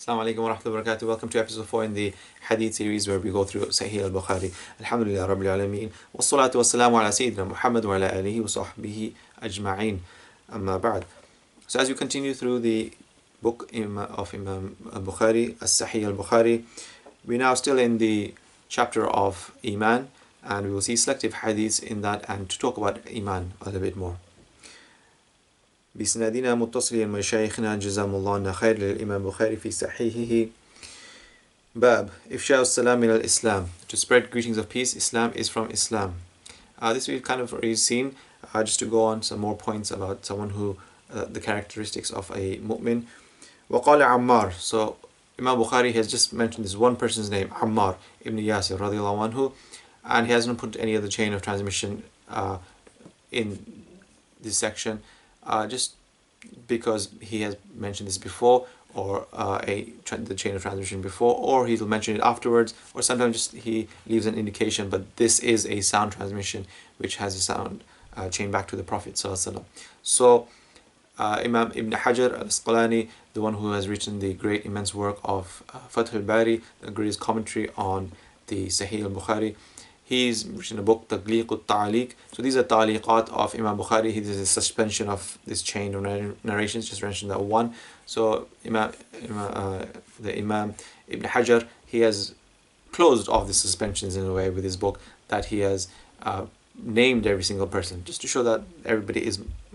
Assalamu alaikum wa rahmatullahi wa barakatuh. Welcome to episode 4 in the Hadith series where we go through Sahih al-Bukhari. Alhamdulillah Rabbil Alameen. Wassalatu wassalamu ala Sayyidina Muhammad wa ala alihi wa sahbihi ajma'in. Amma ba'd. So as we continue through the book of Imam al-Bukhari, As-Sahih al-Bukhari, we're now still in the chapter of Iman, and we will see selective hadiths in that and to talk about Iman a little bit more. بسندنا متصل مشايخنا جزاهم الله خير للإمام بخاري في صحيحه باب إفشاء السلام من الإسلام. To spread greetings of peace, Islam is from Islam. This we've kind of already seen. Just to go on some more points about someone who the characteristics of a mu'min. وقال عمار. So Imam Bukhari has just mentioned this one person's name, Ammar ibn Yasir radiallahu anhu, and he hasn't put any other chain of transmission in this section. Just because he has mentioned this before, or the chain of transmission before, or he'll mention it afterwards, or sometimes just he leaves an indication, but this is a sound transmission which has a sound chain back to the Prophet ﷺ. So Imam Ibn Hajar al-Asqalani, the one who has written the great immense work of Fath al-Bari, the greatest commentary on the Sahih al-Bukhari, he's written a book, Tagliq al-Ta'liq. So these are ta'liqat of Imam Bukhari. This is a suspension of this chain of narrations, just mentioned that one. So the Imam Ibn Hajar, he has closed off the suspensions in a way with his book, that he has named every single person, just to show that everybody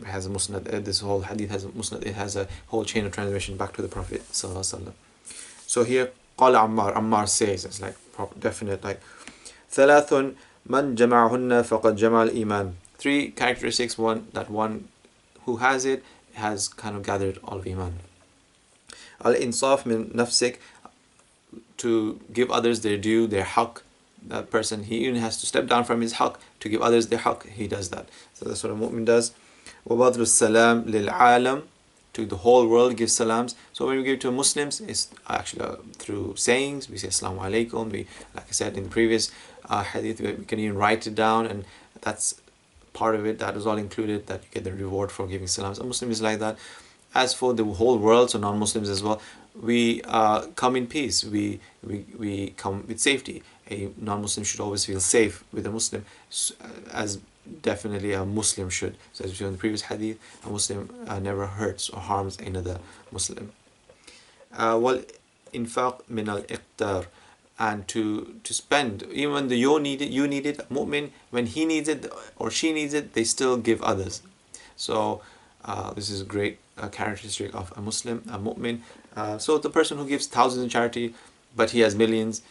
has a musnad. This whole hadith has a musnad. It has a whole chain of transmission back to the Prophet ﷺ. So here, قال Ammar says, it's like definite, like ثلاث من جمعهن فقد جمع الإيمان. Three characteristics, one who has it has kind of gathered all of Iman. Al-insaf min nafsik, to give others their due, their haqq. That person, he even has to step down from his haqq to give others their haqq. He does that. So that's what a mu'min does. وَبَذْلُ السَّلَامِ لِلْعَالَمِ, to the whole world give salams. So when we give to Muslims, it's actually through sayings. We say Assalamu alaikum. Like I said in the previous hadith, we can even write it down, and that's part of it. That is all included, that you get the reward for giving salams. A Muslim is like that. As for the whole world, so non-Muslims as well, we come in peace. We come with safety. A non-Muslim should always feel safe with a Muslim, as definitely a Muslim should. So as we saw in the previous hadith, a Muslim never hurts or harms another Muslim. Wal infaq min al iqtar, and to spend, even when you need it, a mu'min, when he needs it or she needs it, they still give others. So this is a great characteristic of a Muslim, a mu'min. So the person who gives thousands in charity, but he has millions,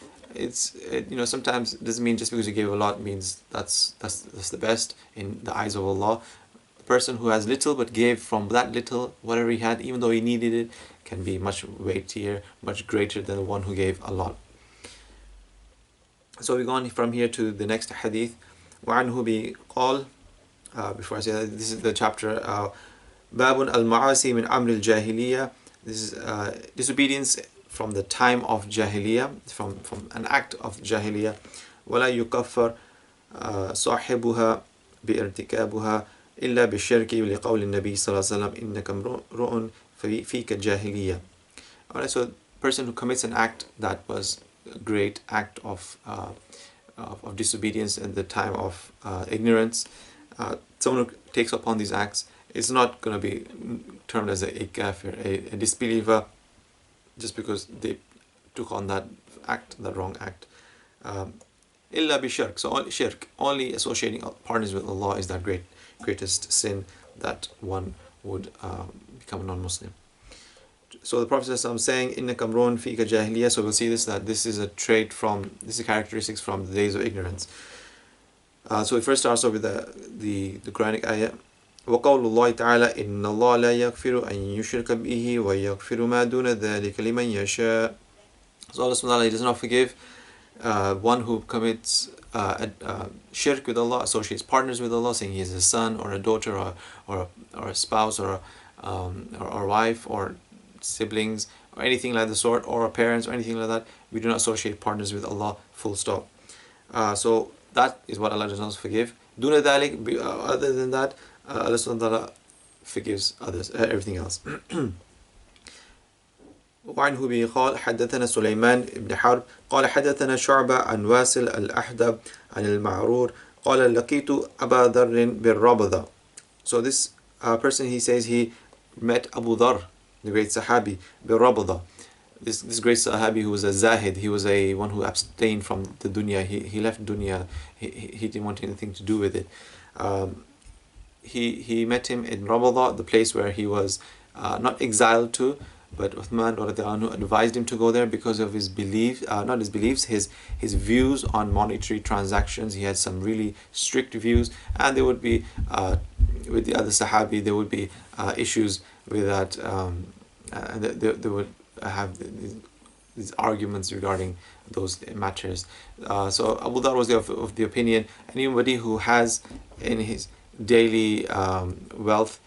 sometimes it doesn't mean just because you gave a lot means that's the best in the eyes of Allah. The person who has little but gave from that little, whatever he had, even though he needed it, can be much weightier, much greater than the one who gave a lot. So we go on from here to the next hadith. وعنه بقال, before I say that, this is the chapter باب المعاصي من أمر الجاهلية. This is disobedience from the time of Jahiliyyah, from an act of Jahiliyyah. ولا يكفر صاحبها بارتكابها إلا بالشرك لقول النبي صلى الله عليه وسلم إنك امرؤ فيك جاهلية. Alright, so a person who commits an act that was a great act of disobedience at the time of ignorance, someone who takes upon these acts is not going to be termed as a kafir, a disbeliever, just because they took on that wrong act. Illa bi shirk, so shirk, only associating partners with Allah, is that greatest sin that one would become a non-Muslim. So the Prophet is saying, Innaka amrun fika jahiliyyah. So we'll see that this is characteristics from the days of ignorance. So it first starts off with the Quranic ayah. وقول الله تعالى إن الله لا يغفر أن يشرك به ويغفر ما دون ذلك لمن يشاء. So Allah subhanahu wa ta'ala does not forgive one who commits shirk with Allah, associates partners with Allah, saying he is a son or a daughter or a spouse or a wife or siblings or anything like the sort, or a parents or anything like that. We do not associate partners with Allah, full stop. So that is what Allah does not forgive. Duna dhalik, other than that, Allah subhanahu wa ta'ala forgives others, everything else. وعنه به قال حدثنا سليمان بن حرب قال حدثنا شعبة عن واسل الأحدب عن المعرور قال لقيت أبا ذر بالربضة. So this person, he says he met Abu Dhar, the great Sahabi, بالربضة. This great Sahabi who was a Zahid, he was a one who abstained from the dunya. He left dunya. He didn't want anything to do with it. He met him in Rabada, the place where he was not exiled to, but Uthman radiallahu anhu advised him to go there because of his belief, not his beliefs, his views on monetary transactions. He had some really strict views, and there would be with the other Sahabi, there would be issues with that. They would have these arguments regarding those matters. So Abu Dhar was of the opinion, anybody who has in his daily wealth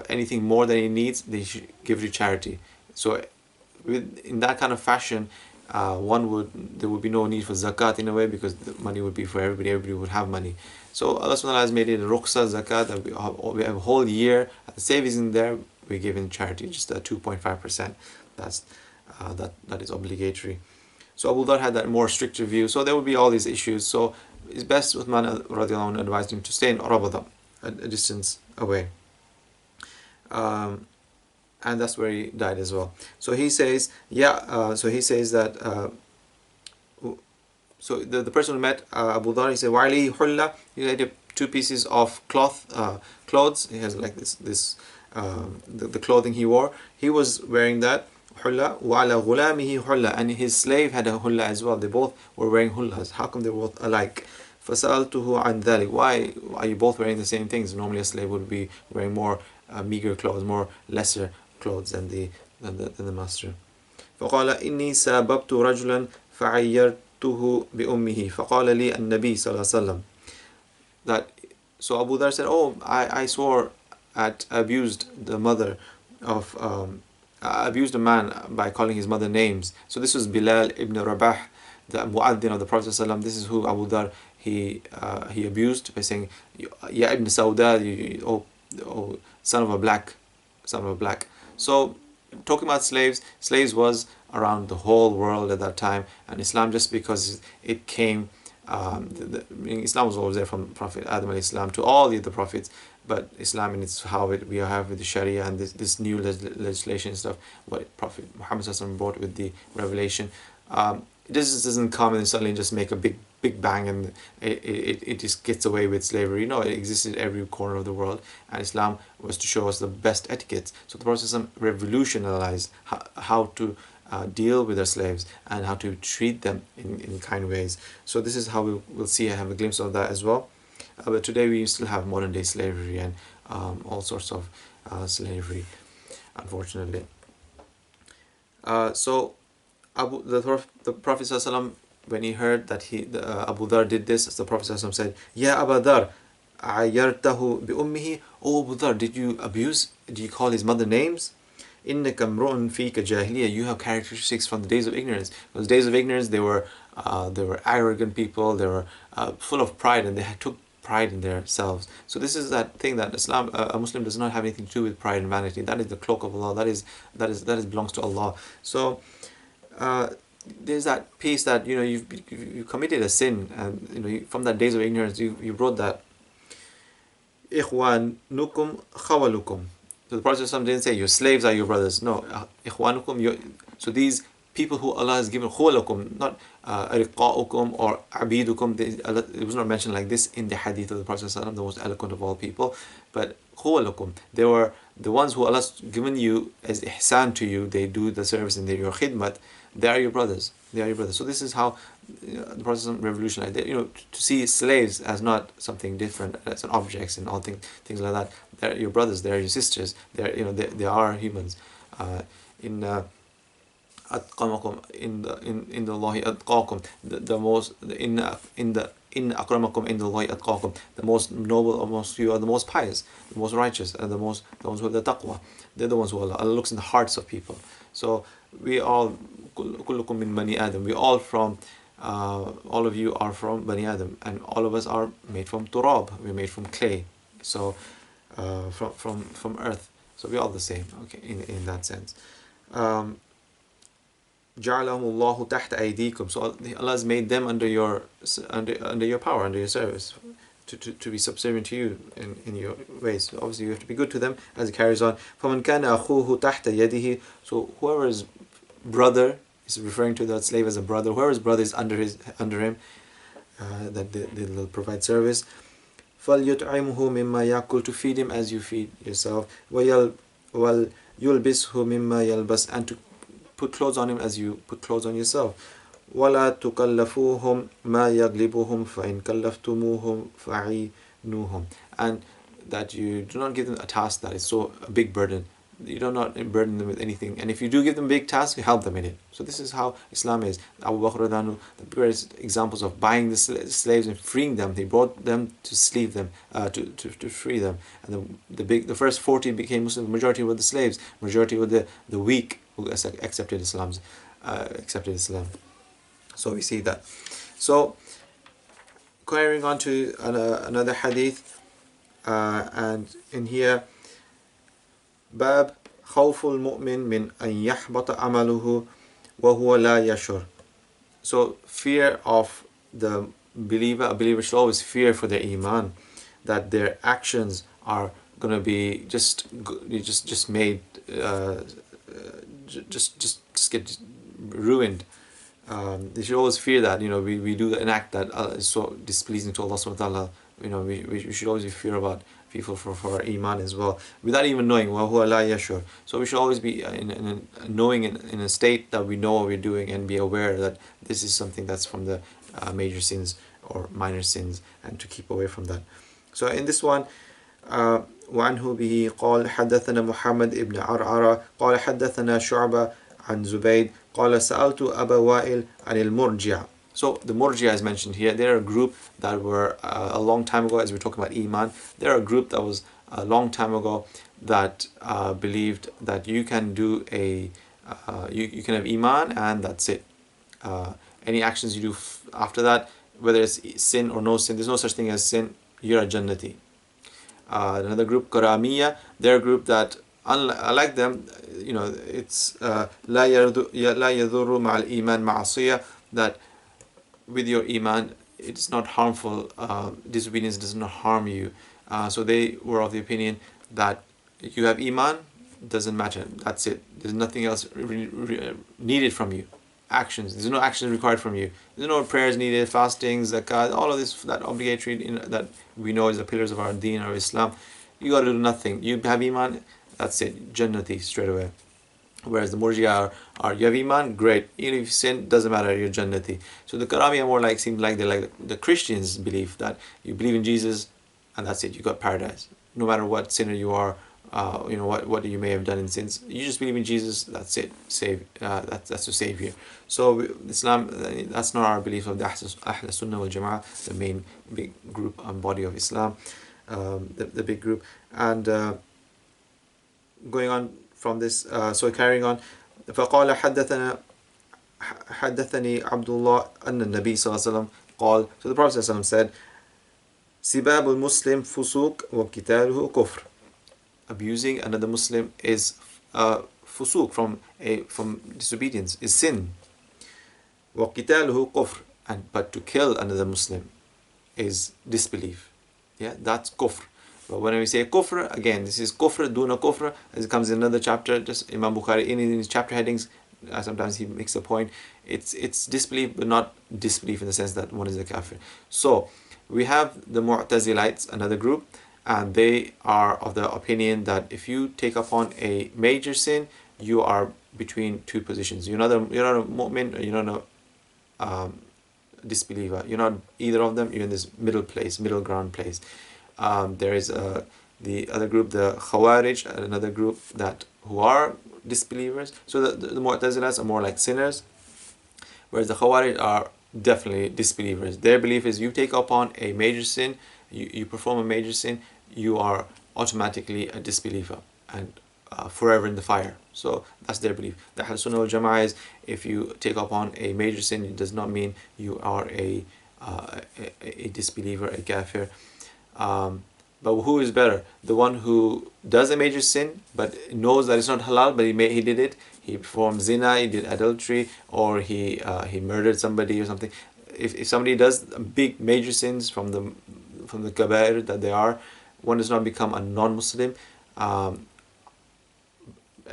anything more than he needs, they should give to charity. So in that kind of fashion, there would be no need for zakat in a way, because the money would be for everybody would have money. So Allah subhanahu wa ta'ala has made it a ruqsa zakat, that we have a whole year, the savings in there, we give in charity, just 2.5%. That is obligatory. So Abu Dhar had that more stricter view. So there would be all these issues. So it's best, Uthman radiallahu anhu advised him to stay in Rabada, a distance away. And that's where he died as well. So he says, that so the person who met Abu Dhar, he said, Wa'ali hulla, he had 2 pieces of clothes. He has like the clothing he wore. He was wearing that hulla, wa'ala ghulamihi hulla, and his slave had a hulla as well. They both were wearing hullas. How come they were both alike? فَسَأَلْتُهُ عَنْ ذَلِكَ, why are you both wearing the same things? Normally a slave would be wearing more meager clothes, more lesser clothes than the master. فقال إني ساببت رجلا فعيرته بأمه فقال لي النبي صلى الله عليه وسلم. So Abu Dhar said, I swore at abused the mother of abused a man by calling his mother names. So this was Bilal ibn Rabah, the muaddin of the Prophet ﷺ. This is who Abu Dhar he abused by saying, Ya ibn Sauda, oh son of a black. So talking about slaves was around the whole world at that time, and Islam, just because it came, Islam was always there from Prophet Adam alayhi salam to all the other prophets, but Islam, and it's how we have with the Sharia and this new legislation and stuff, what Prophet Muhammad brought with the revelation. It just doesn't come and suddenly just make a big bang and it just gets away with slavery. No, it existed in every corner of the world, and Islam was to show us the best etiquettes. So the Prophet revolutionized how to deal with our slaves and how to treat them in kind ways. So this is how we'll see, I have a glimpse of that as well. But today we still have modern day slavery and all sorts of slavery, unfortunately. So the Prophet ﷺ, when he heard that Abu Dhar did this, the Prophet ﷺ said, Ya Abu Dhar, ayartahu bi ummihi, oh Abu Dhar, did you call his mother names? Innaka mru'un fika jahiliya, you have characteristics from the days of ignorance. Those days of ignorance, they were arrogant people, they were full of pride, and they took pride in themselves. So this is that thing that Islam, a Muslim does not have anything to do with pride and vanity. That is the cloak of Allah. That belongs to Allah. So there's that piece that you committed a sin, and from that days of ignorance you wrote that ikhwanukum khawalukum. So the Prophet didn't say your slaves are your brothers. No, ikhwanukum. So these people who Allah has given khawalukum, not ariqa'ukum or abidukum. It was not mentioned like this in the hadith of the Prophet, the most eloquent of all people. But khawalukum, they were the ones who Allah has given you as ihsan to you. They do the service and they're your khidmat. They are your brothers. So this is how the Prophet revolutionized. To see slaves as not something different, as an objects and all things like that. They're your brothers. They're your sisters. They are humans. In atqamakum in the Allahi atqakum, the most in akramakum in the Allahi atqakum, the most noble amongst you are the most pious, the most righteous, and the ones who have the taqwa. They're the ones who Allah looks in the hearts of people. So we all kullukum min bani Adam. We all of you are from Bani Adam, and all of us are made from turab. We're made from clay. So from earth. So we're all the same. Okay, in that sense. جعلهم الله تحت أيديكم. So Allah has made them under your power, under your service, to be subservient to you in your ways. So obviously you have to be good to them. As it carries on, فَمَنْ كَانَ أَخُوهُ تَحْتَ يَدِهِ. So whoever's brother is referring to that slave as a brother. Whoever's brother is under him, that they'll provide service. فَلْيُطْعِمْهُ مِمَّا يَأْكُلُ. To feed him as you feed yourself. وَيُلْبِسْهُ مِمَّا يَلْبَسْ. And to put clothes on him as you put clothes on yourself. وَلَا تُكَلَّفُوهُمْ مَا يَغْلِبُهُمْ فَإِنْ كَلَّفْتُمُوهُمْ فَعِينُوهُم. And that you do not give them a task that is so a big burden. You do not burden them with anything. And if you do give them a big task, you help them in it. So this is how Islam is. Abu Bakr radhiyallahu anhu, the greatest examples of buying the slaves and freeing them. He brought them to sleeve them, to free them. And the first 40 became Muslim. The majority were the slaves. Majority were the weak who accepted Islam. So we see that. So carrying on to another hadith, and in here, باب خوف المؤمن من أن يحبط عمله وهو لا يشعر. So fear of the believer, a believer should always fear for their iman, that their actions are going to be just made, just get ruined. They should always fear that, we do an act that is so displeasing to Allah subhanahu wa ta'ala. We should always fear about people for our iman as well, without even knowing. وَهُوَ لَا يَشْعُرُ. So we should always be knowing in a state that we know what we're doing, and be aware that this is something that's from the major sins or minor sins, and to keep away from that. So in this one, وعنه به قال حدثنا محمد ابن عرعرة قال حدثنا شعبة عن زبيد قال سألت أبا وائل عن المرجع. So the Murji'a is mentioned here. They're a group that were a long time ago, as we're talking about Iman. They're a group that was a long time ago that believed that you can do you can have Iman and that's it. Any actions you do after that, whether it's sin or no sin, there's no such thing as sin. You're a Jannati. Another group, Qaramiya, they're a group that, unlike them, it's لا يضر مع الإيمان معصية, that with your iman, it's not harmful. Disobedience does not harm you. So they were of the opinion that if you have iman, doesn't matter. That's it. There's nothing else needed from you. Actions. There's no actions required from you. There's no prayers needed, fasting, zakat, all of this that obligatory that we know is the pillars of our deen or Islam. You got to do nothing. You have iman. That's it. Jannati straight away. Whereas the Murji'a are you have Iman, great. Even if you sin, doesn't matter, you're Jannati. So the Karami are more like, seem like they're like the Christians believe, that you believe in Jesus and that's it, you got paradise. No matter what sinner you are, what you may have done in sins, you just believe in Jesus, that's it, that's to save you. So Islam, that's not our belief of the Ahl Sunnah wal Jama'ah, the main big group and body of Islam, the big group. And going on from this, so carrying on, فقال حدثني عبد الله أن النبي صلى الله عليه وسلم قال. So the Prophet ﷺ said, سباب المسلم فسوق وقتاله كفر. Abusing another Muslim is فسوق, from disobedience, is sin. وقتاله كفر, but to kill another Muslim is disbelief. Yeah, that's kufr. But when we say kufr, again, this is kufr, duna kufr, as it comes in another chapter, just Imam Bukhari, in his chapter headings, sometimes he makes a point, it's disbelief, but not disbelief in the sense that one is a kafir. So, we have the Mu'tazilites, another group, and they are of the opinion that if you take upon a major sin, you are between two positions. You're not a mu'min, or you're not a disbeliever. You're not either of them, you're in this middle ground place. There is the other group, the Khawarij, another group who are disbelievers. So the Mu'tazilas are more like sinners, whereas the Khawarij are definitely disbelievers. Their belief is you take upon a major sin, you perform a major sin, you are automatically a disbeliever and forever in the fire. So that's their belief. The Ahl Sunnah wal Jama'ah is, if you take upon a major sin, it does not mean you are a disbeliever, a kafir. But who is better? The one who does a major sin but knows that it's not halal, but he did it. He performed zina, he did adultery, or he murdered somebody or something. If somebody does big major sins from the kabair that they are, one does not become a non-Muslim as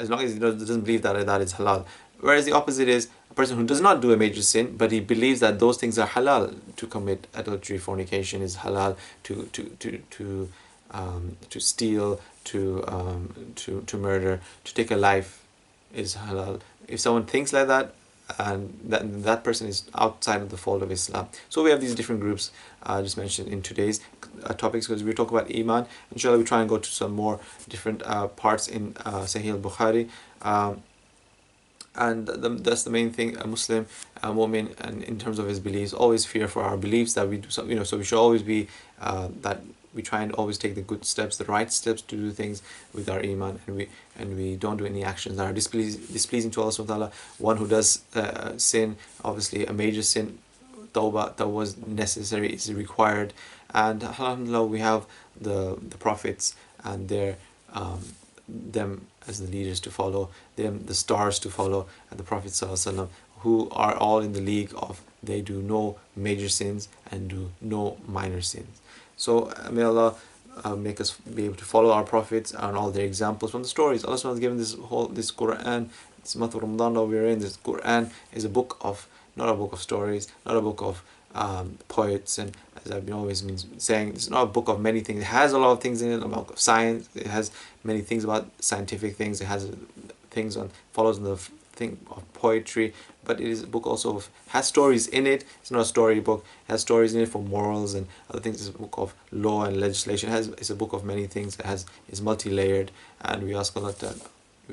long as he doesn't believe that is halal. Whereas the opposite is a person who does not do a major sin, but he believes that those things are halal. To commit adultery, fornication is halal. To steal, to murder, to take a life is halal. If someone thinks like that, and that person is outside of the fold of Islam. So we have these different groups just mentioned in today's topics, because we talk about Iman. Inshallah, we try and go to some more different parts in Sahih al-Bukhari. And that's the main thing. A Muslim, a mu'min, and in terms of his beliefs, always fear for our beliefs, that we do something, so we should always be that we try and always take the good steps, the right steps to do things with our iman, and we don't do any actions that are displeasing to Allah subhanahu wa ta'ala. One who does sin, obviously a major sin, tawbah, that was necessary, is required. And alhamdulillah, we have the prophets and them as the leaders to follow, them the stars to follow, and the Prophet sallallahu alaihi wasallam, who are all in the league of they do no major sins and do no minor sins. So may Allah make us be able to follow our prophets and all their examples from the stories. Allah has given this Quran, this month of Ramadan that we're in. This Quran is a book of, not a book of stories, not a book of poets, and as I've been always been saying, it's not a book of many things. It has a lot of things in it, a book of science. It has many things about scientific things. It has things follows on the thing of poetry, but it is a book also has stories in it. It's not a story book. It has stories in it for morals and other things. It's a book of law and legislation. It's a book of many things. It's multi-layered, and we ask Allah that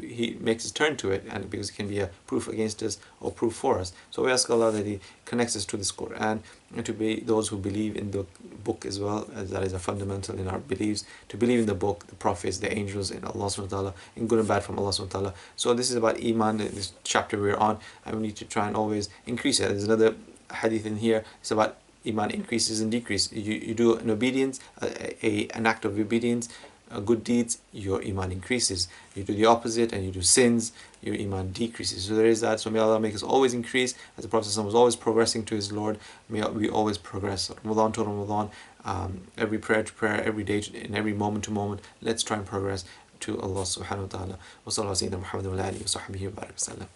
He makes us turn to it, and because it can be a proof against us or proof for us. So we ask Allah that He connects us to this Quran, and to be those who believe in the book as well, as that is a fundamental in our beliefs, to believe in the book, the prophets, the angels, in Allah subhanahu wa ta'ala, in good and bad from Allah subhanahu wa ta'ala. So this is about Iman, this chapter we're on, and we need to try and always increase it. There's another hadith in here, it's about Iman increases and decreases. You do an obedience, an act of obedience, good deeds, your iman increases. You do the opposite and you do sins, your iman decreases. So there is that. So may Allah make us always increase, as the Prophet was always progressing to his Lord. May we always progress, Ramadan to Ramadan, every prayer to prayer, every day and every moment to moment. Let's try and progress to Allah subhanahu wa ta'ala. Wa sallallahu alayhi wa sallam.